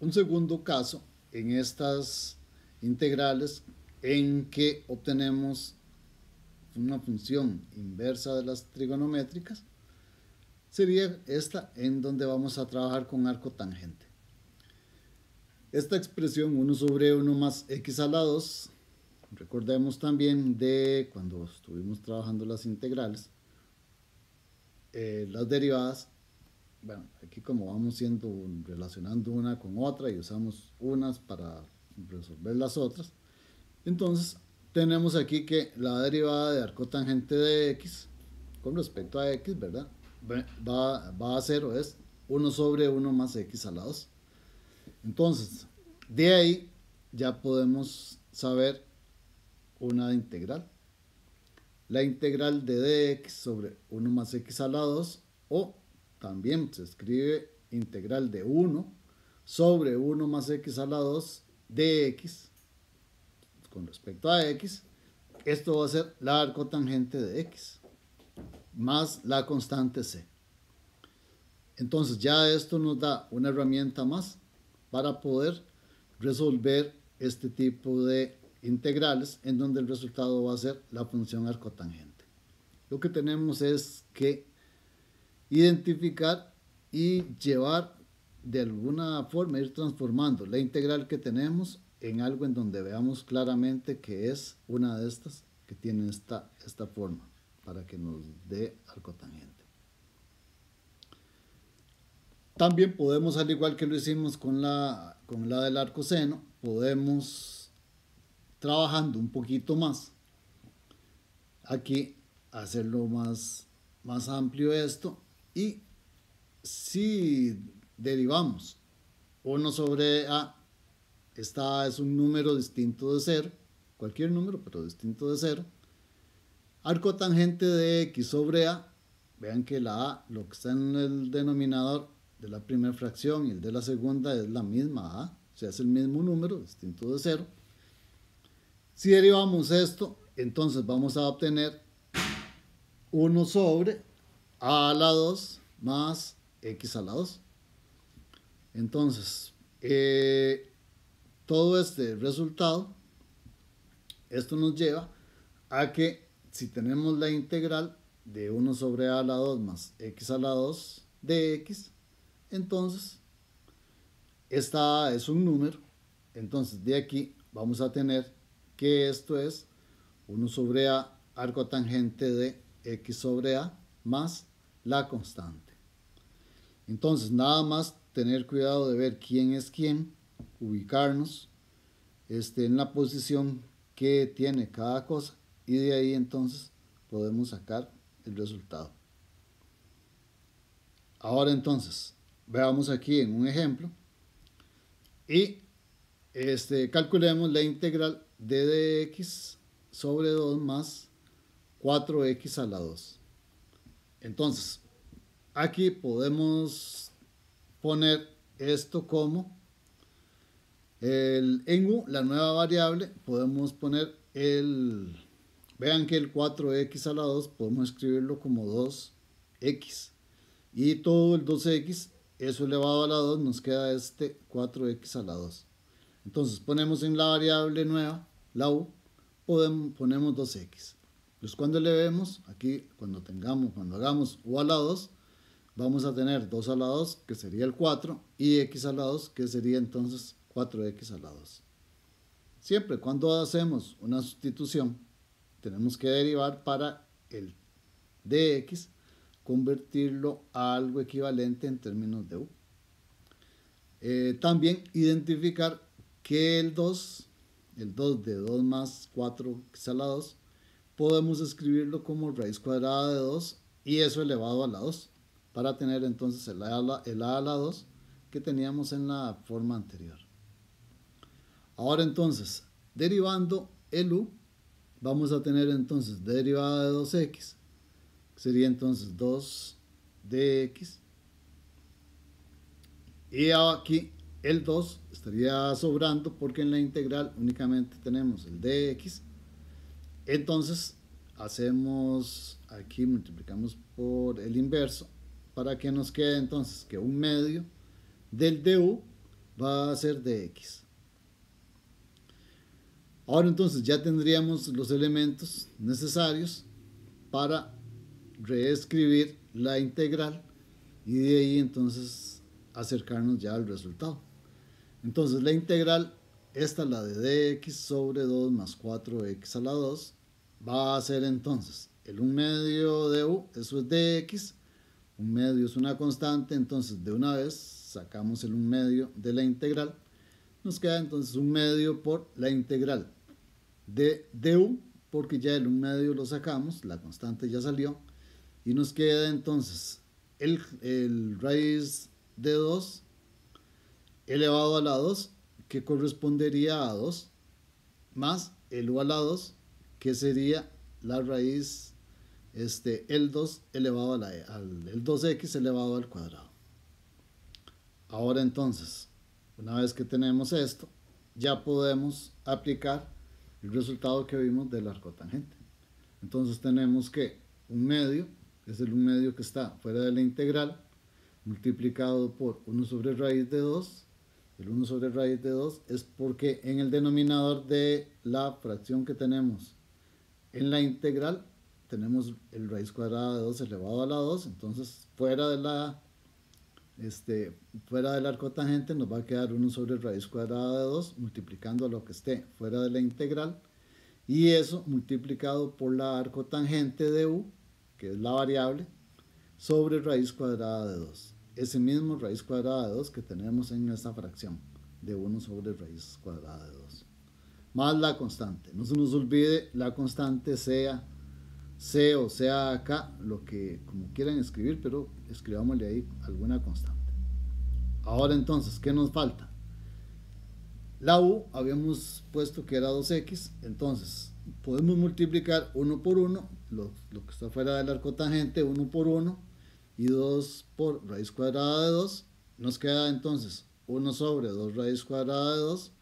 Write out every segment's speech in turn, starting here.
un segundo caso en estas integrales en que obtenemos una función inversa de las trigonométricas sería esta, en donde vamos a trabajar con arco tangente. Esta expresión 1 sobre 1 más x a la 2, recordemos también de cuando estuvimos trabajando las integrales, las derivadas. Bueno, aquí como vamos relacionando una con otra y usamos unas para resolver las otras, entonces tenemos aquí que la derivada de arco tangente de x con respecto a x, ¿verdad? Va a ser o es 1 sobre 1 más x a la 2. Entonces, de ahí ya podemos saber una integral. La integral de dx sobre 1 más x a la 2, o también se escribe integral de 1 sobre 1 más x a la 2 dx con respecto a x. Esto va a ser la arco tangente de x más la constante c. Entonces ya esto nos da una herramienta más para poder resolver este tipo de integrales en donde el resultado va a ser la función arcotangente. Lo que tenemos es que identificar y llevar de alguna forma, ir transformando la integral que tenemos en algo en donde veamos claramente que es una de estas que tiene esta forma para que nos dé arcotangente. También podemos, al igual que lo hicimos con la del arcoseno, podemos, trabajando un poquito más, aquí hacerlo más amplio esto, y si derivamos 1 sobre a, esta es un número distinto de 0, cualquier número pero distinto de 0, arcotangente de x sobre a, vean que la a, lo que está en el denominador de la primera fracción y el de la segunda es la misma a, o sea, es el mismo número distinto de 0. Si derivamos esto, entonces vamos a obtener 1 sobre a la 2 más x a la 2. Entonces, todo este resultado, esto nos lleva a que si tenemos la integral de 1 sobre a la 2 más x a la 2 de x, entonces esta es un número. Entonces de aquí vamos a tener que esto es 1 sobre a arcotangente de x sobre a más la constante. Entonces nada más tener cuidado de ver quién es quién, ubicarnos en la posición que tiene cada cosa, y de ahí entonces podemos sacar el resultado. Ahora entonces veamos aquí en un ejemplo y calculemos la integral de dx sobre 2 más 4x a la 2. Entonces aquí podemos poner esto como en u, la nueva variable, podemos poner vean que el 4x a la 2 podemos escribirlo como 2x, y todo el 2x, eso elevado a la 2, nos queda 4x a la 2. Entonces ponemos en la variable nueva, la u, ponemos 2x. Pues cuando elevemos, aquí cuando hagamos u a la 2, vamos a tener 2 a la 2, que sería el 4, y x a la 2, que sería entonces 4x a la 2. Siempre cuando hacemos una sustitución, tenemos que derivar para el dx, convertirlo a algo equivalente en términos de u. También identificar que el 2 de 2 más 4x a la 2, podemos escribirlo como raíz cuadrada de 2 y eso elevado a la 2, para tener entonces el a a la 2 que teníamos en la forma anterior. Ahora entonces, derivando el u, vamos a tener entonces derivada de 2x, sería entonces 2 dx, y aquí el 2 estaría sobrando porque en la integral únicamente tenemos el dx. Entonces hacemos aquí, multiplicamos por el inverso para que nos quede entonces que un medio del du va a ser de x. Ahora entonces ya tendríamos los elementos necesarios para reescribir la integral y de ahí entonces acercarnos ya al resultado. Entonces la integral, esta la de dx sobre 2 más 4x a la 2, va a ser entonces el 1 medio de u, eso es dx, 1 medio es una constante, entonces de una vez sacamos el 1 medio de la integral, nos queda entonces 1 medio por la integral de du, porque ya el 1 medio lo sacamos, la constante ya salió, y nos queda entonces el raíz de 2 elevado a la 2, que correspondería a 2, más el u a la 2, que sería la raíz, el 2 elevado el 2x elevado al cuadrado. Ahora entonces, una vez que tenemos esto, ya podemos aplicar el resultado que vimos del arcotangente. Entonces tenemos que 1 medio, que es el 1 medio que está fuera de la integral, multiplicado por 1 sobre raíz de 2. El 1 sobre raíz de 2 es porque en el denominador de la fracción que tenemos en la integral tenemos el raíz cuadrada de 2 elevado a la 2, entonces fuera del arcotangente nos va a quedar 1 sobre raíz cuadrada de 2 multiplicando lo que esté fuera de la integral, y eso multiplicado por la arcotangente de u, que es la variable, sobre raíz cuadrada de 2. Ese mismo raíz cuadrada de 2 que tenemos en esta fracción de 1 sobre raíz cuadrada de 2. Más la constante. No se nos olvide la constante, sea C o sea acá, lo que como quieran escribir, pero escribámosle ahí alguna constante. Ahora entonces, ¿qué nos falta? La u habíamos puesto que era 2x, entonces podemos multiplicar 1 por 1, lo que está fuera del arcotangente, 1 por 1, y 2 por raíz cuadrada de 2, nos queda entonces 1 sobre 2 raíz cuadrada de 2,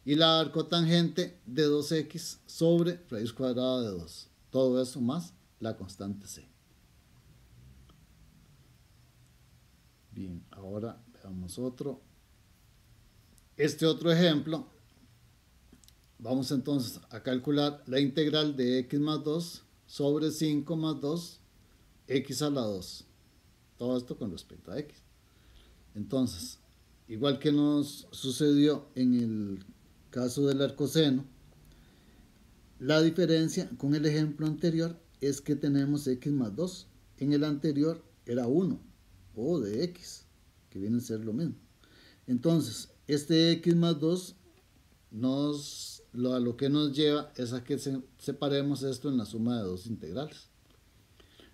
y la arcotangente de 2x sobre raíz cuadrada de 2. Todo eso más la constante c. Bien, ahora veamos otro. Este otro ejemplo, vamos entonces a calcular la integral de x más 2 sobre 5 más 2 x a la 2. Todo esto con respecto a x. Entonces, igual que nos sucedió en el caso del arcoseno, la diferencia con el ejemplo anterior es que tenemos x más 2. En el anterior era 1, o de x, que viene a ser lo mismo. Entonces, este x más 2 a lo que nos lleva es a que separemos esto en la suma de dos integrales.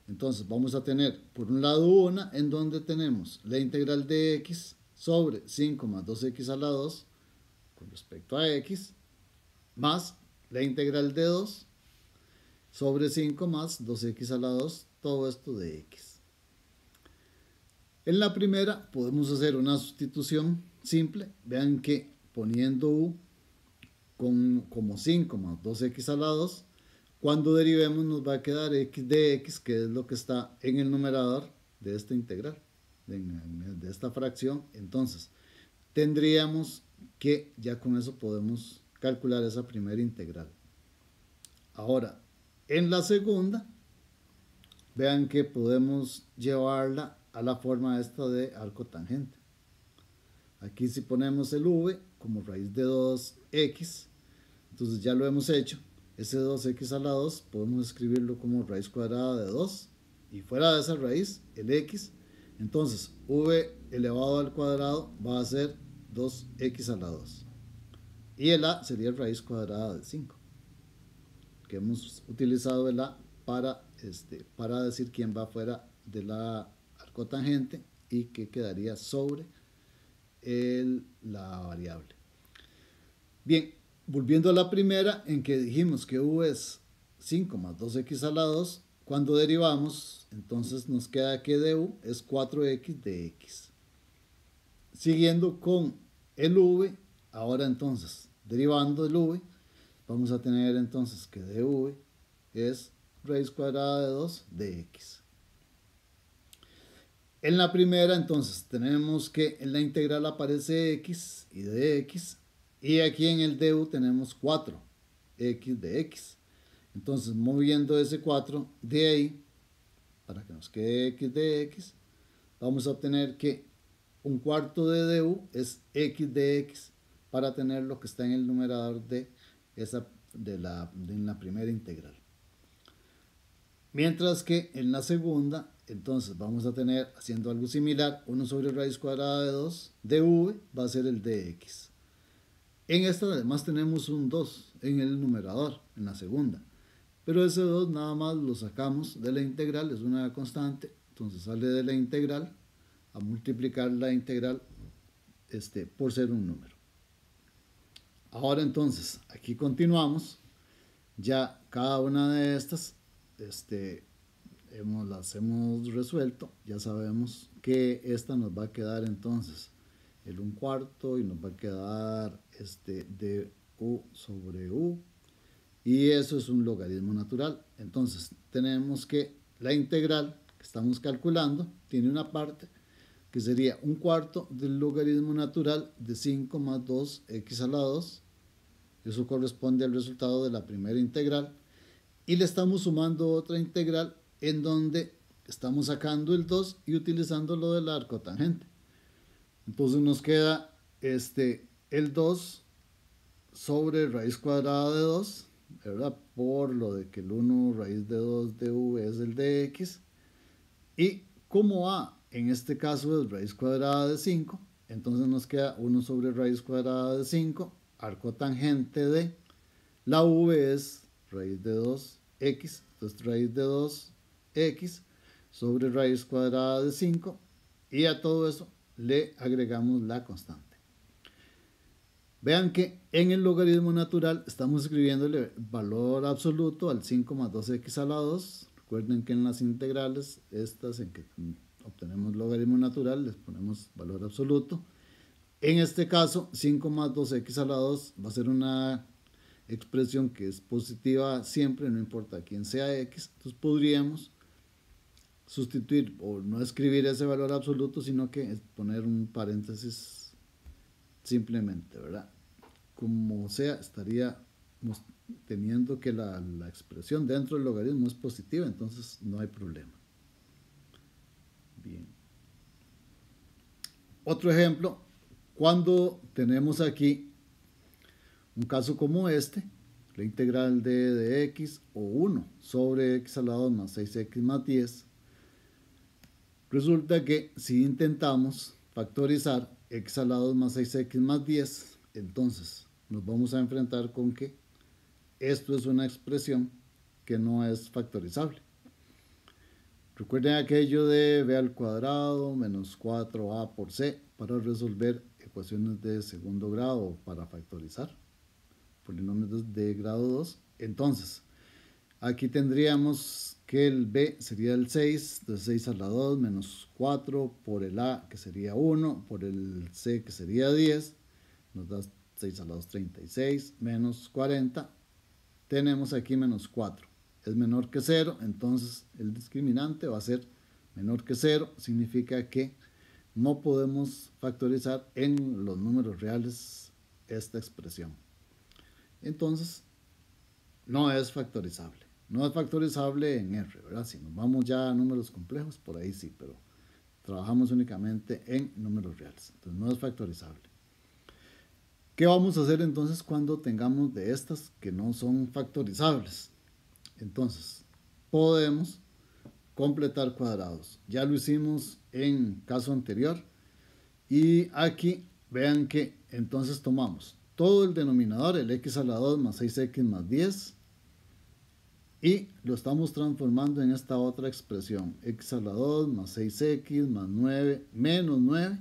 Entonces vamos a tener por un lado una en donde tenemos la integral de x sobre 5 más 2x a la 2 con respecto a x, más la integral de 2 sobre 5 más 2x a la 2, todo esto de x. En la primera podemos hacer una sustitución simple. Vean que poniendo u como 5 más 2x a la 2, cuando derivemos nos va a quedar x de x, que es lo que está en el numerador de esta integral, de esta fracción. Entonces tendríamos que ya con eso podemos calcular esa primera integral. Ahora, en la segunda, vean que podemos llevarla a la forma esta de arcotangente. Aquí si ponemos el v como raíz de 2x, entonces ya lo hemos hecho. Ese 2x a la 2 podemos escribirlo como raíz cuadrada de 2, y fuera de esa raíz, el x, entonces v elevado al cuadrado va a ser 2x a la 2. Y el a sería raíz cuadrada de 5, que hemos utilizado el a para decir quién va fuera de la arcotangente y que quedaría sobre la variable. Bien, volviendo a la primera en que dijimos que u es 5 más 2x a la 2, cuando derivamos, entonces nos queda que de u es 4x de x. Siguiendo con el v, ahora entonces, derivando el v, vamos a tener entonces que de v es raíz cuadrada de 2 de x. En la primera, entonces, tenemos que en la integral aparece x y de x, y aquí en el du tenemos 4, x de x. Entonces, moviendo ese 4 de ahí, para que nos quede x de x, vamos a obtener que un cuarto de du es x de x, para tener lo que está en el numerador de la primera integral. Mientras que en la segunda, entonces vamos a tener, haciendo algo similar, 1 sobre raíz cuadrada de 2 de v va a ser el dx. En esta además tenemos un 2 en el numerador, en la segunda. Pero ese 2 nada más lo sacamos de la integral, es una constante, entonces sale de la integral a multiplicar la integral por ser un número. Ahora entonces, aquí continuamos, ya cada una de estas las hemos resuelto, ya sabemos que esta nos va a quedar entonces el 1/4 y nos va a quedar du sobre u, y eso es un logaritmo natural. Entonces tenemos que la integral que estamos calculando tiene una parte que sería 1/4 del logaritmo natural de 5 más 2x a la 2. Eso corresponde al resultado de la primera integral. Y le estamos sumando otra integral en donde estamos sacando el 2 y utilizando lo del arco tangente. Entonces nos queda el 2 sobre raíz cuadrada de 2, ¿verdad? Por lo de que el 1 raíz de 2 de u es el de x. Y como a en este caso es raíz cuadrada de 5, entonces nos queda 1 sobre raíz cuadrada de 5, arco tangente de la v es raíz de 2x, entonces raíz de 2x sobre raíz cuadrada de 5, y a todo eso le agregamos la constante. Vean que en el logaritmo natural estamos escribiéndole valor absoluto al 5 más 2x a la 2. Recuerden que en las integrales, estas en que obtenemos logaritmo natural, les ponemos valor absoluto. En este caso, 5 más 2x a la 2 va a ser una expresión que es positiva siempre, no importa quién sea x. Entonces podríamos sustituir o no escribir ese valor absoluto, sino que poner un paréntesis simplemente, ¿verdad? Como sea, estaríamos teniendo que la expresión dentro del logaritmo es positiva, entonces no hay problema. Bien. Otro ejemplo, cuando tenemos aquí un caso como este, la integral de x o 1 sobre x a la 2 más 6x más 10, resulta que si intentamos factorizar x a la 2 más 6x más 10, entonces nos vamos a enfrentar con que esto es una expresión que no es factorizable. Recuerden aquello de b al cuadrado menos 4a por c para resolver ecuaciones de segundo grado para factorizar polinomios de grado 2. Entonces, aquí tendríamos que el b sería el 6, de 6 a la 2 menos 4 por el a, que sería 1, por el c, que sería 10, nos da 6 a la 2, 36, menos 40, tenemos aquí menos 4. Es menor que 0, entonces el discriminante va a ser menor que 0, significa que no podemos factorizar en los números reales esta expresión. Entonces, no es factorizable. No es factorizable en R, ¿verdad? Si nos vamos ya a números complejos, por ahí sí, pero trabajamos únicamente en números reales. Entonces, no es factorizable. ¿Qué vamos a hacer entonces cuando tengamos de estas que no son factorizables? Entonces, podemos completar cuadrados. Ya lo hicimos en caso anterior. Y aquí vean que entonces tomamos todo el denominador, el x a la 2 más 6x más 10, y lo estamos transformando en esta otra expresión, x a la 2 más 6x más 9 menos 9.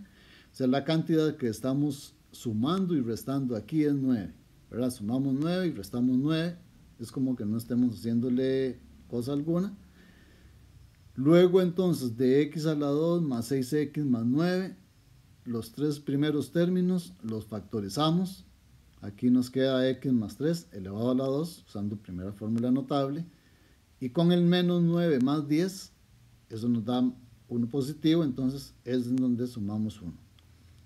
O sea, la cantidad que estamos sumando y restando aquí es 9, ¿verdad? Sumamos 9 y restamos 9. Es como que no estemos haciéndole cosa alguna. Luego entonces de x a la 2 más 6x más 9, los tres primeros términos los factorizamos. Aquí nos queda x más 3 elevado a la 2, usando primera fórmula notable. Y con el menos 9 más 10, eso nos da 1 positivo, entonces es en donde sumamos 1.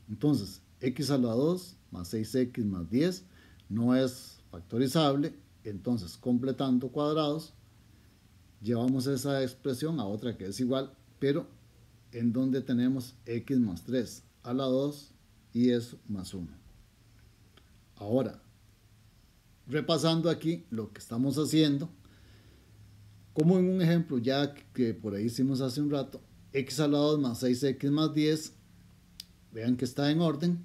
Entonces, x a la 2 más 6x más 10 no es factorizable, entonces completando cuadrados, llevamos esa expresión a otra que es igual, pero en donde tenemos x más 3 a la 2 y eso más 1. Ahora, repasando aquí lo que estamos haciendo, como en un ejemplo ya que por ahí hicimos hace un rato, x a la 2 más 6x más 10, vean que está en orden,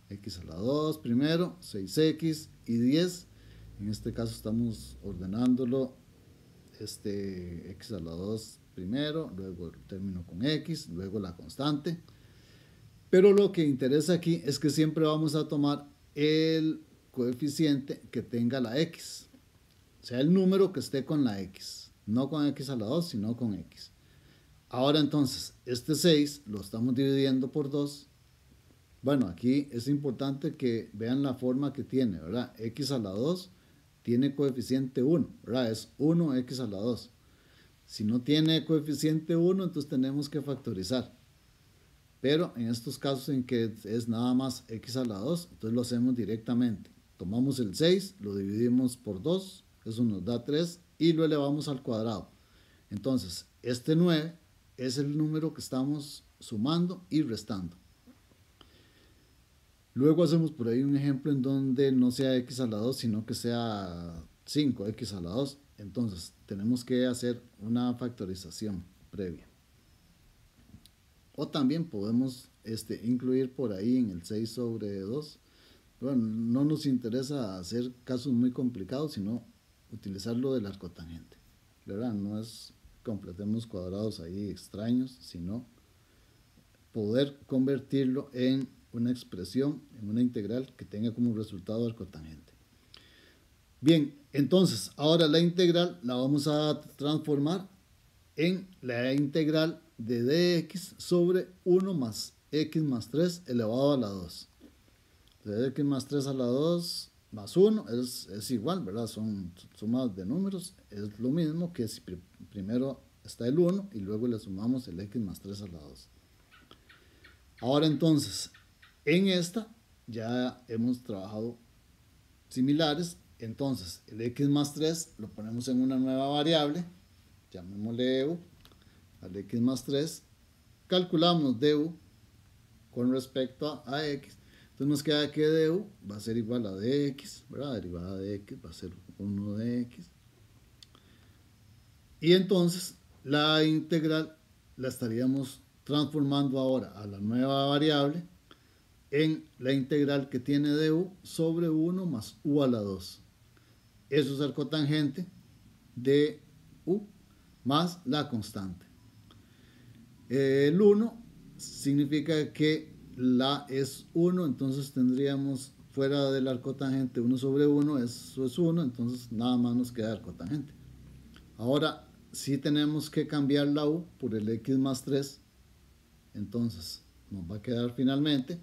x a la 2 primero, 6x y 10, en este caso estamos ordenándolo, x a la 2 primero, luego el término con x, luego la constante, pero lo que interesa aquí es que siempre vamos a tomar el coeficiente que tenga la x, o sea, el número que esté con la x, no con x a la 2, sino con x. Ahora entonces, este 6 lo estamos dividiendo por 2. Bueno, aquí es importante que vean la forma que tiene, ¿verdad? X a la 2 tiene coeficiente 1, ¿verdad? Es 1x a la 2. Si no tiene coeficiente 1, entonces tenemos que factorizar. Pero en estos casos en que es nada más x a la 2, entonces lo hacemos directamente. Tomamos el 6, lo dividimos por 2, eso nos da 3 y lo elevamos al cuadrado. Entonces, este 9 es el número que estamos sumando y restando. Luego hacemos por ahí un ejemplo en donde no sea x a la 2, sino que sea 5x a la 2. Entonces, tenemos que hacer una factorización previa. O también podemos incluir por ahí en el 6 sobre 2. Bueno, no nos interesa hacer casos muy complicados, sino utilizar lo del arcotangente, ¿verdad? No es completemos cuadrados ahí extraños, sino poder convertirlo en una expresión, en una integral que tenga como resultado arcotangente. Bien, entonces ahora la integral la vamos a transformar en la integral de dx sobre 1 más x más 3 elevado a la 2. De x más 3 a la 2 más 1 es igual, ¿verdad? Son sumas de números, es lo mismo que si primero está el 1 y luego le sumamos el x más 3 a la 2. Ahora entonces, en esta ya hemos trabajado similares, entonces el x más 3 lo ponemos en una nueva variable, llamémosle EU, al x más 3, calculamos du con respecto a x, entonces nos queda que du va a ser igual a dx, ¿verdad? Derivada de x va a ser 1 de x, y entonces la integral la estaríamos transformando ahora a la nueva variable en la integral que tiene du sobre 1 más u a la 2. Eso es el cotangente de u más la constante. El 1 significa que la es 1, entonces tendríamos fuera del arcotangente 1 sobre 1, eso es 1, entonces nada más nos queda arcotangente. Ahora sí tenemos que cambiar la u por el x más 3, entonces nos va a quedar finalmente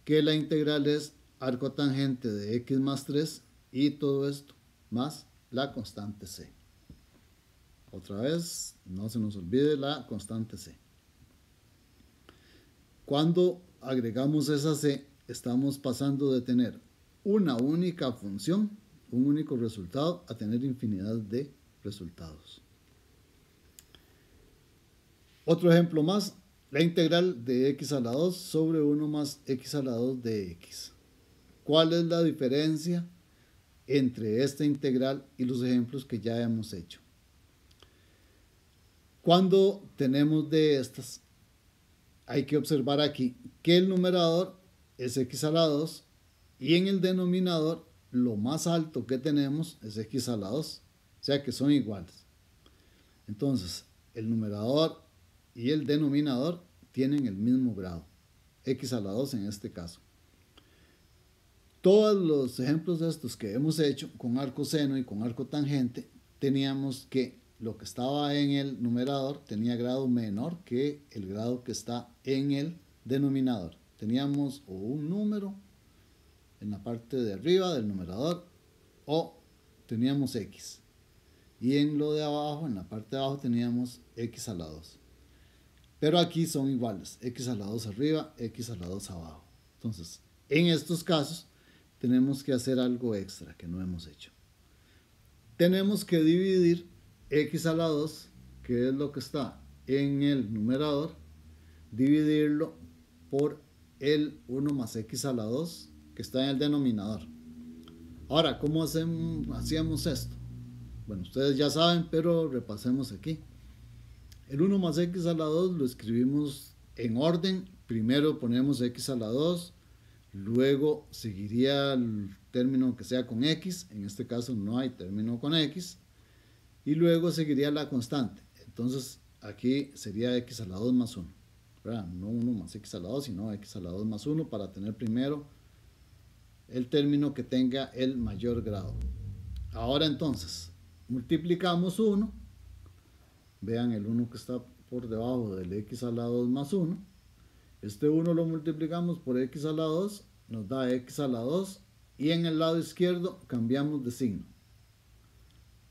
que la integral es arcotangente de x más 3 y todo esto más la constante c. Otra vez, no se nos olvide la constante c. Cuando agregamos esa c, estamos pasando de tener una única función, un único resultado, a tener infinidad de resultados. Otro ejemplo más, la integral de x a la 2 sobre 1 más x a la 2 de x. ¿Cuál es la diferencia entre esta integral y los ejemplos que ya hemos hecho? Cuando tenemos de estas, hay que observar aquí que el numerador es x a la 2 y en el denominador lo más alto que tenemos es x a la 2, o sea que son iguales. Entonces, el numerador y el denominador tienen el mismo grado, x a la 2 en este caso. Todos los ejemplos de estos que hemos hecho con arco seno y con arco tangente, teníamos que lo que estaba en el numerador tenía grado menor que el grado que está en el denominador. Teníamos o un número en la parte de arriba del numerador o teníamos x. Y en lo de abajo, en la parte de abajo, teníamos x a la 2. pero aquí son iguales, x a la 2 arriba, x a la 2 abajo. Entonces, en estos casos, tenemos que hacer algo extra que no hemos hecho. Tenemos que dividir x a la 2, que es lo que está en el numerador, dividirlo por el 1 más x a la 2, que está en el denominador. Ahora, ¿cómo hacíamos esto? Bueno, ustedes ya saben, pero repasemos aquí. El 1 más x a la 2 lo escribimos en orden. Primero ponemos x a la 2, luego seguiría el término que sea con x, en este caso no hay término con x, y luego seguiría la constante. Entonces aquí sería x a la 2 más 1, ¿verdad? No 1 más x a la 2, sino x a la 2 más 1 para tener primero el término que tenga el mayor grado. Ahora entonces, multiplicamos 1, vean el 1 que está por debajo del x a la 2 más 1, este 1 lo multiplicamos por x a la 2, nos da x a la 2, y en el lado izquierdo cambiamos de signo.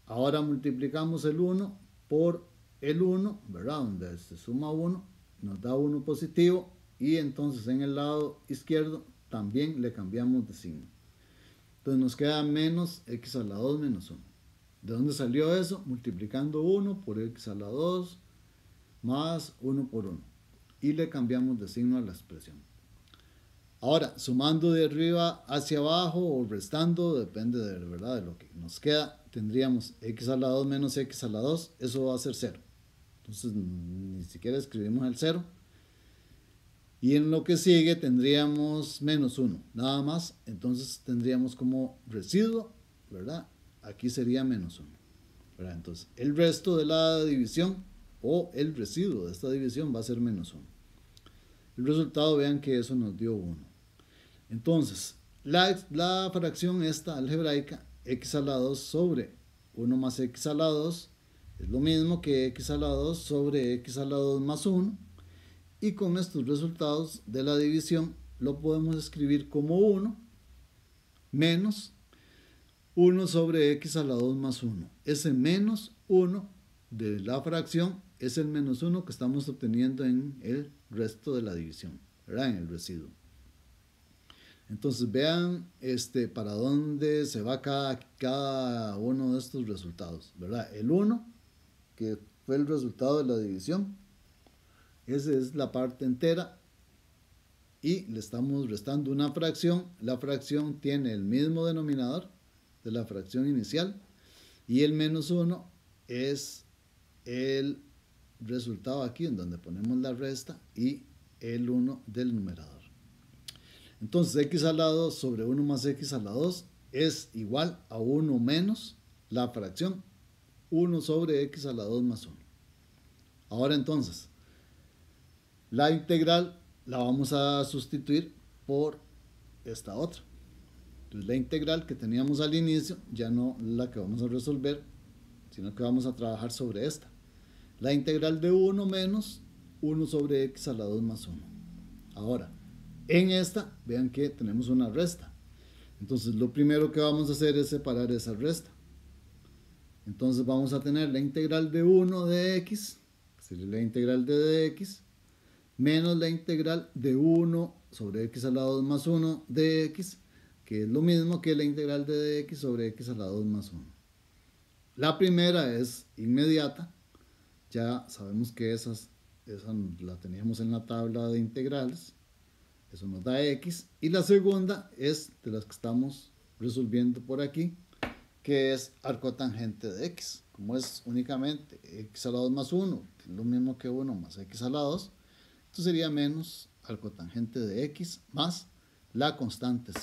Ahora multiplicamos el 1 por el 1, ¿verdad? Donde se suma 1, nos da 1 positivo, y entonces en el lado izquierdo también le cambiamos de signo. Entonces nos queda menos x a la 2 menos 1. ¿De dónde salió eso? Multiplicando 1 por x a la 2 más 1 por 1. Y le cambiamos de signo a la expresión. Ahora, sumando de arriba hacia abajo o restando, depende de, ¿verdad?, de lo que nos queda, tendríamos x a la 2 menos x a la 2, eso va a ser 0. Entonces ni siquiera escribimos el 0. Y en lo que sigue tendríamos menos 1, nada más. Entonces tendríamos como residuo, ¿verdad? Aquí sería menos 1, ¿verdad? Entonces el resto de la división o el residuo de esta división va a ser menos 1. El resultado, vean que eso nos dio 1. Entonces, la fracción esta algebraica, x a la 2 sobre 1 más x a la 2, es lo mismo que x a la 2 sobre x a la 2 más 1. Y con estos resultados de la división lo podemos escribir como 1 menos 1 sobre x a la 2 más 1. Ese menos 1 de la fracción es el menos 1 que estamos obteniendo en el resto de la división, ¿verdad? En el residuo. Entonces vean para dónde se va cada uno de estos resultados, ¿verdad? El 1, que fue el resultado de la división, esa es la parte entera, y le estamos restando una fracción. La fracción tiene el mismo denominador de la fracción inicial, y el menos 1 es el resultado aquí en donde ponemos la resta y el 1 del numerador. Entonces x a la 2 sobre 1 más x a la 2 es igual a 1 menos la fracción 1 sobre x a la 2 más 1. Ahora entonces, la integral la vamos a sustituir por esta otra. Entonces la integral que teníamos al inicio ya no es la que vamos a resolver, sino que vamos a trabajar sobre esta. La integral de 1 menos 1 sobre x a la 2 más 1. Ahora, en esta, vean que tenemos una resta. Entonces lo primero que vamos a hacer es separar esa resta. Entonces vamos a tener la integral de 1 de x, que sería la integral de dx, menos la integral de 1 sobre x a la 2 más 1 de x, que es lo mismo que la integral de dx sobre x a la 2 más 1. La primera es inmediata, ya sabemos que esa la teníamos en la tabla de integrales, eso nos da x, y la segunda es de las que estamos resolviendo por aquí, que es arcotangente de x. Como es únicamente x a la 2 más 1, que es lo mismo que 1 más x a la 2, esto sería menos arcotangente de x más la constante c.